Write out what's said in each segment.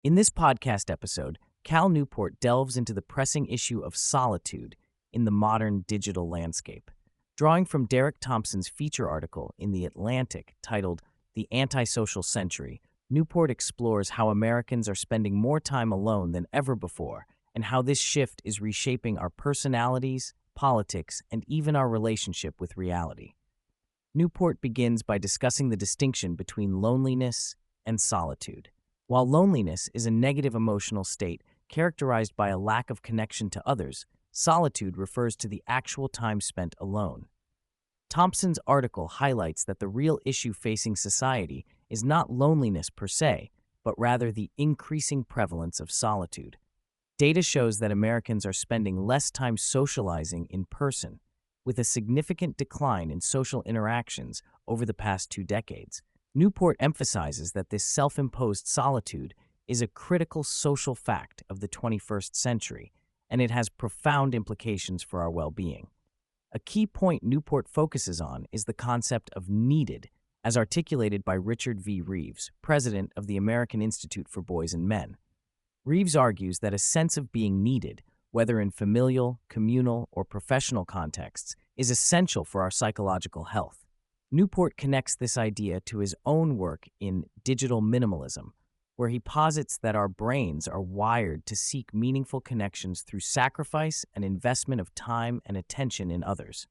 In this podcast episode, Cal Newport delves into the pressing issue of solitude in the modern digital landscape. Drawing from Derek Thompson's feature article in The Atlantic titled The Antisocial Century, Newport explores how Americans are spending more time alone than ever before and how this shift is reshaping our personalities, politics, and even our relationship with reality. Newport begins by discussing the distinction between loneliness and solitude. While loneliness is a negative emotional state characterized by a lack of connection to others, solitude refers to the actual time spent alone. Thompson's article highlights that the real issue facing society is not loneliness per se, but rather the increasing prevalence of solitude. Data shows that Americans are spending less time socializing in person, with a significant decline in social interactions over the past 2 decades. Newport emphasizes that this self-imposed solitude is a critical social fact of the 21st century, and it has profound implications for our well-being. A key point Newport focuses on is the concept of needed, as articulated by Richard V. Reeves, president of the American Institute for Boys and Men. Reeves argues that a sense of being needed, whether in familial, communal, or professional contexts, is essential for our psychological health. Newport connects this idea to his own work in Digital Minimalism, where he posits that our brains are wired to seek meaningful connections through sacrifice and investment of time and attention in others.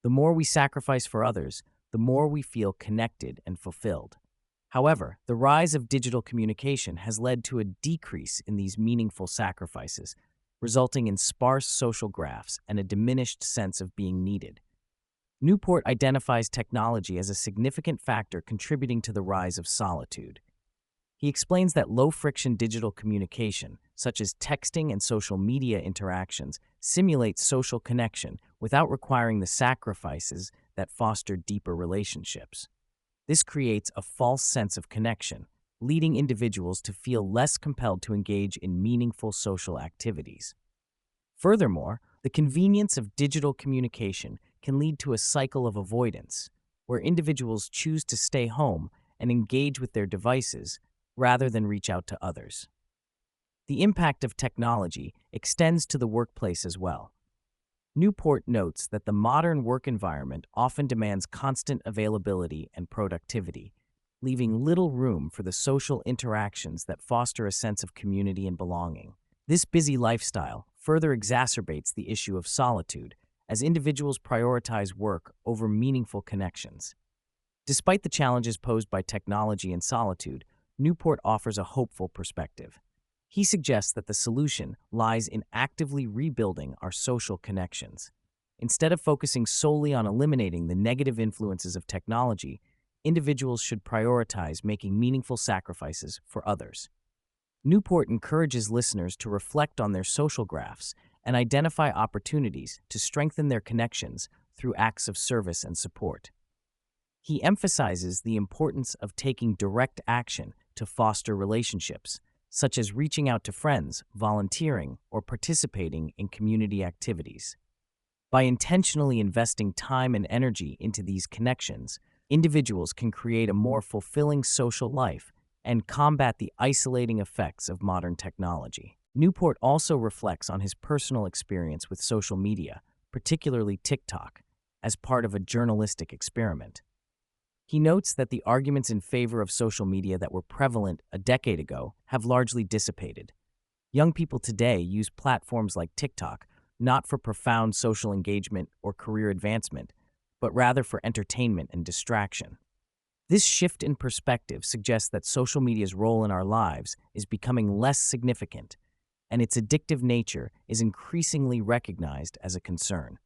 The more we sacrifice for others, the more we feel connected and fulfilled. However, the rise of digital communication has led to a decrease in these meaningful sacrifices, resulting in sparse social graphs and a diminished sense of being needed. Newport identifies technology as a significant factor contributing to the rise of solitude. He explains that low-friction digital communication, such as texting and social media interactions, simulates social connection without requiring the sacrifices that foster deeper relationships. This creates a false sense of connection, leading individuals to feel less compelled to engage in meaningful social activities. Furthermore, the convenience of digital communication can lead to a cycle of avoidance, where individuals choose to stay home and engage with their devices rather than reach out to others. The impact of technology extends to the workplace as well. Newport notes that the modern work environment often demands constant availability and productivity, leaving little room for the social interactions that foster a sense of community and belonging. This busy lifestyle further exacerbates the issue of solitude, as individuals prioritize work over meaningful connections. Despite the challenges posed by technology and solitude, Newport offers a hopeful perspective. He suggests that the solution lies in actively rebuilding our social connections. Instead of focusing solely on eliminating the negative influences of technology, individuals should prioritize making meaningful sacrifices for others. Newport encourages listeners to reflect on their social graphs and identify opportunities to strengthen their connections through acts of service and support. He emphasizes the importance of taking direct action to foster relationships, such as reaching out to friends, volunteering, or participating in community activities. By intentionally investing time and energy into these connections, individuals can create a more fulfilling social life and combat the isolating effects of modern technology. Newport also reflects on his personal experience with social media, particularly TikTok, as part of a journalistic experiment. He notes that the arguments in favor of social media that were prevalent a decade ago have largely dissipated. Young people today use platforms like TikTok not for profound social engagement or career advancement, but rather for entertainment and distraction. This shift in perspective suggests that social media's role in our lives is becoming less significant, and its addictive nature is increasingly recognized as a concern.